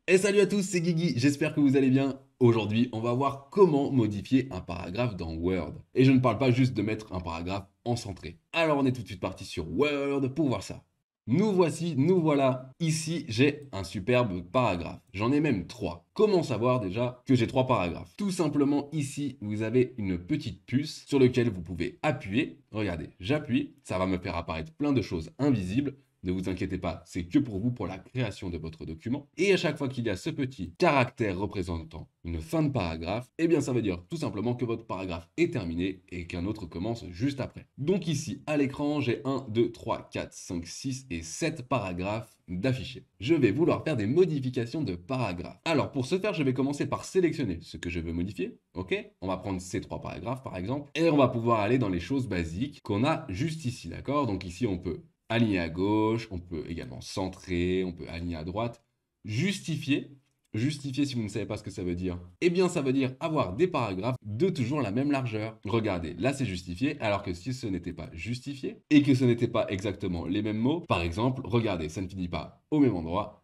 Et salut à tous, c'est Guigui, j'espère que vous allez bien. Aujourd'hui, on va voir comment modifier un paragraphe dans Word. Et je ne parle pas juste de mettre un paragraphe en centré. Alors on est tout de suite parti sur Word pour voir ça. Nous voici, nous voilà. Ici, j'ai un superbe paragraphe. J'en ai même trois. Comment savoir déjà que j'ai trois paragraphes? Tout simplement, ici, vous avez une petite puce sur laquelle vous pouvez appuyer. Regardez, j'appuie, ça va me faire apparaître plein de choses invisibles. Ne vous inquiétez pas, c'est que pour vous, pour la création de votre document. Et à chaque fois qu'il y a ce petit caractère représentant une fin de paragraphe, eh bien ça veut dire tout simplement que votre paragraphe est terminé et qu'un autre commence juste après. Donc ici, à l'écran, j'ai 1, 2, 3, 4, 5, 6 et 7 paragraphes d'affichés. Je vais vouloir faire des modifications de paragraphes. Alors pour ce faire, je vais commencer par sélectionner ce que je veux modifier. Ok, on va prendre ces trois paragraphes par exemple, et on va pouvoir aller dans les choses basiques qu'on a juste ici, d'accord? Donc ici, on peut aligner à gauche, on peut également centrer, on peut aligner à droite. Justifier. Justifier, si vous ne savez pas ce que ça veut dire, eh bien ça veut dire avoir des paragraphes de toujours la même largeur. Regardez, là c'est justifié, alors que si ce n'était pas justifié, et que ce n'était pas exactement les mêmes mots, par exemple, regardez, ça ne finit pas au même endroit,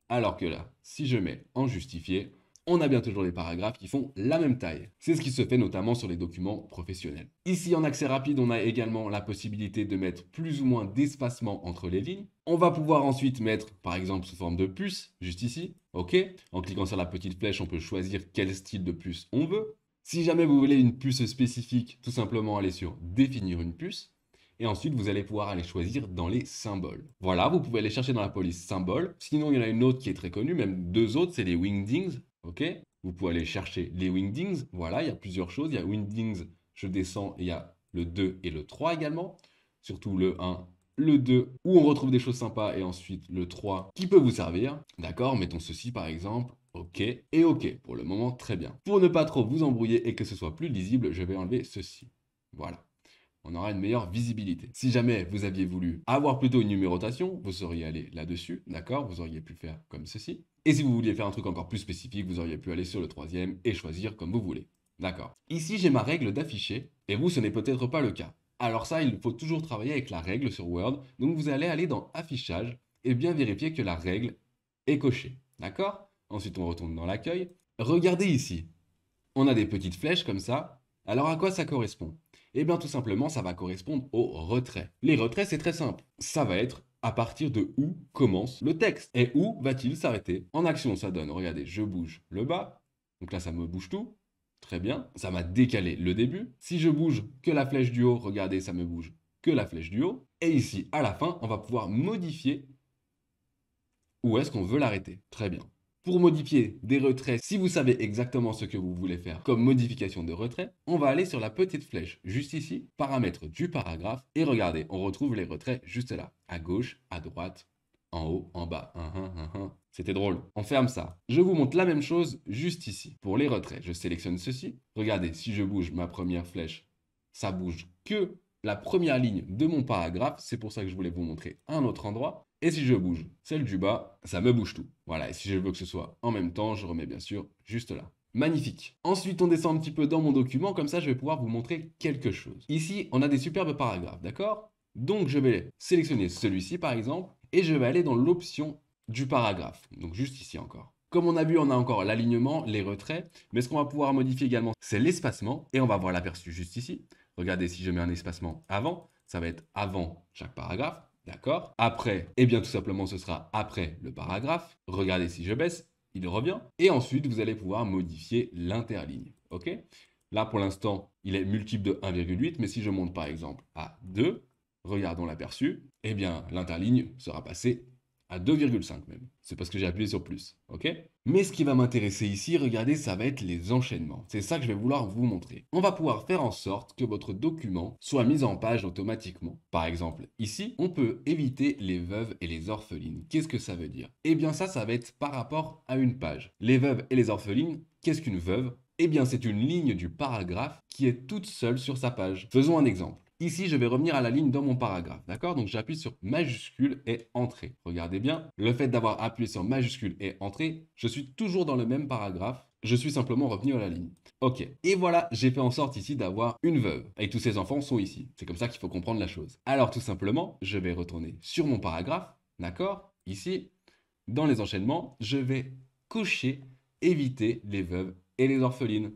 alors que là, si je mets en justifié, on a bien toujours les paragraphes qui font la même taille. C'est ce qui se fait notamment sur les documents professionnels. Ici, en accès rapide, on a également la possibilité de mettre plus ou moins d'espacement entre les lignes. On va pouvoir ensuite mettre, par exemple, sous forme de puce, juste ici. OK. En cliquant sur la petite flèche, on peut choisir quel style de puce on veut. Si jamais vous voulez une puce spécifique, tout simplement aller sur définir une puce. Et ensuite, vous allez pouvoir aller choisir dans les symboles. Voilà, vous pouvez aller chercher dans la police symboles. Sinon, il y en a une autre qui est très connue, même deux autres, c'est les wingdings. Ok? Vous pouvez aller chercher les wingdings. Voilà, il y a plusieurs choses. Il y a wingdings, je descends, et il y a le 2 et le 3 également. Surtout le 1, le 2, où on retrouve des choses sympas, et ensuite le 3 qui peut vous servir. D'accord? Mettons ceci par exemple. OK et OK. Pour le moment, très bien. Pour ne pas trop vous embrouiller et que ce soit plus lisible, je vais enlever ceci. Voilà, on aura une meilleure visibilité. Si jamais vous aviez voulu avoir plutôt une numérotation, vous seriez allé là-dessus, d'accord? Vous auriez pu faire comme ceci. Et si vous vouliez faire un truc encore plus spécifique, vous auriez pu aller sur le troisième et choisir comme vous voulez. D'accord. Ici, j'ai ma règle d'afficher, et vous, ce n'est peut-être pas le cas. Alors ça, il faut toujours travailler avec la règle sur Word. Donc vous allez aller dans Affichage et bien vérifier que la règle est cochée. D'accord? Ensuite, on retourne dans l'accueil. Regardez ici. On a des petites flèches comme ça. Alors à quoi ça correspond? Eh bien tout simplement, ça va correspondre au retrait. Les retraits, c'est très simple. Ça va être à partir de où commence le texte. Et où va-t-il s'arrêter? En action, ça donne, regardez, je bouge le bas. Donc là, ça me bouge tout. Très bien. Ça m'a décalé le début. Si je bouge que la flèche du haut, regardez, ça me bouge que la flèche du haut. Et ici, à la fin, on va pouvoir modifier où est-ce qu'on veut l'arrêter. Très bien. Pour modifier des retraits, si vous savez exactement ce que vous voulez faire comme modification de retrait, on va aller sur la petite flèche juste ici, paramètres du paragraphe, et regardez, on retrouve les retraits juste là, à gauche, à droite, en haut, en bas. C'était drôle. On ferme ça. Je vous montre la même chose juste ici. Pour les retraits, je sélectionne ceci. Regardez, si je bouge ma première flèche, ça bouge que la première ligne de mon paragraphe. C'est pour ça que je voulais vous montrer un autre endroit. Et si je bouge celle du bas, ça me bouge tout. Voilà, et si je veux que ce soit en même temps, je remets bien sûr juste là. Magnifique. Ensuite, on descend un petit peu dans mon document, comme ça je vais pouvoir vous montrer quelque chose. Ici, on a des superbes paragraphes, d'accord? Donc je vais sélectionner celui-ci par exemple, et je vais aller dans l'option du paragraphe. Donc juste ici encore. Comme on a vu, on a encore l'alignement, les retraits, mais ce qu'on va pouvoir modifier également, c'est l'espacement, et on va voir l'aperçu juste ici. Regardez, si je mets un espacement avant, ça va être avant chaque paragraphe. D'accord? Après, eh bien tout simplement ce sera après le paragraphe. Regardez si je baisse, il revient. Et ensuite, vous allez pouvoir modifier l'interligne. OK? Là, pour l'instant, il est multiple de 1,8, mais si je monte par exemple à 2, regardons l'aperçu, eh bien l'interligne sera passée à 2,5 même. C'est parce que j'ai appuyé sur plus. OK? Mais ce qui va m'intéresser ici, regardez, ça va être les enchaînements. C'est ça que je vais vouloir vous montrer. On va pouvoir faire en sorte que votre document soit mis en page automatiquement. Par exemple, ici, on peut éviter les veuves et les orphelines. Qu'est-ce que ça veut dire? Eh bien ça va être par rapport à une page. Les veuves et les orphelines, qu'est-ce qu'une veuve? Eh bien c'est une ligne du paragraphe qui est toute seule sur sa page. Faisons un exemple. Ici, je vais revenir à la ligne dans mon paragraphe, d'accord? Donc j'appuie sur majuscule et entrée. Regardez bien, le fait d'avoir appuyé sur majuscule et entrée, je suis toujours dans le même paragraphe, je suis simplement revenu à la ligne. Ok, et voilà, j'ai fait en sorte ici d'avoir une veuve, et tous ses enfants sont ici. C'est comme ça qu'il faut comprendre la chose. Alors tout simplement, je vais retourner sur mon paragraphe, d'accord? Ici, dans les enchaînements, je vais cocher éviter les veuves et les orphelines.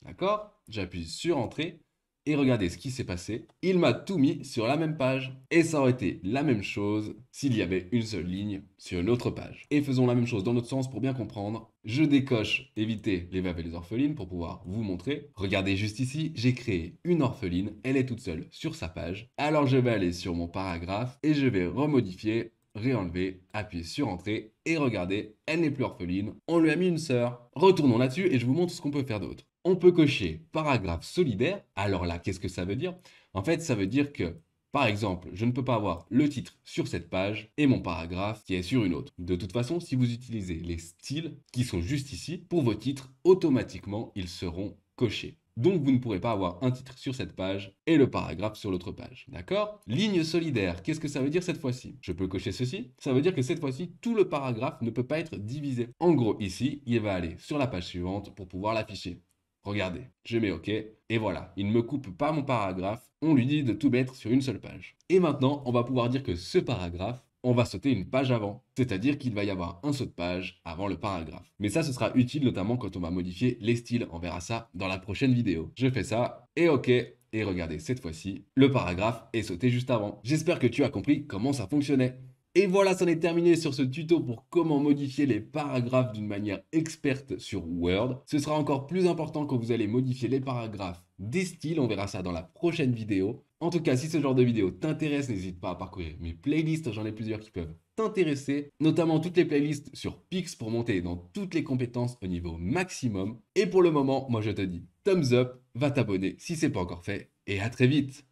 D'accord? J'appuie sur Entrée. Et regardez ce qui s'est passé. Il m'a tout mis sur la même page. Et ça aurait été la même chose s'il y avait une seule ligne sur une autre page. Et faisons la même chose dans l'autre sens pour bien comprendre. Je décoche éviter les veuves et les orphelines pour pouvoir vous montrer. Regardez juste ici, j'ai créé une orpheline. Elle est toute seule sur sa page. Alors je vais aller sur mon paragraphe et je vais remodifier, réenlever, appuyer sur Entrée et regardez, elle n'est plus orpheline. On lui a mis une sœur. Retournons là-dessus et je vous montre ce qu'on peut faire d'autre. On peut cocher paragraphe solidaire. Alors là, qu'est-ce que ça veut dire? En fait, ça veut dire que, par exemple, je ne peux pas avoir le titre sur cette page et mon paragraphe qui est sur une autre. De toute façon, si vous utilisez les styles qui sont juste ici, pour vos titres, automatiquement, ils seront cochés. Donc, vous ne pourrez pas avoir un titre sur cette page et le paragraphe sur l'autre page. D'accord? Ligne solidaire, qu'est-ce que ça veut dire cette fois-ci? Je peux cocher ceci. Ça veut dire que cette fois-ci, tout le paragraphe ne peut pas être divisé. En gros, ici, il va aller sur la page suivante pour pouvoir l'afficher. Regardez, je mets OK, et voilà, il ne me coupe pas mon paragraphe, on lui dit de tout mettre sur une seule page. Et maintenant, on va pouvoir dire que ce paragraphe, on va sauter une page avant, c'est-à-dire qu'il va y avoir un saut de page avant le paragraphe. Mais ça, ce sera utile notamment quand on va modifier les styles, on verra ça dans la prochaine vidéo. Je fais ça, et OK, et regardez, cette fois-ci, le paragraphe est sauté juste avant. J'espère que tu as compris comment ça fonctionnait. Et voilà, c'en est terminé sur ce tuto pour comment modifier les paragraphes d'une manière experte sur Word. Ce sera encore plus important quand vous allez modifier les paragraphes des styles, on verra ça dans la prochaine vidéo. En tout cas, si ce genre de vidéo t'intéresse, n'hésite pas à parcourir mes playlists, j'en ai plusieurs qui peuvent t'intéresser, notamment toutes les playlists sur Pix pour monter dans toutes les compétences au niveau maximum. Et pour le moment, moi je te dis thumbs up, va t'abonner si c'est pas encore fait, et à très vite.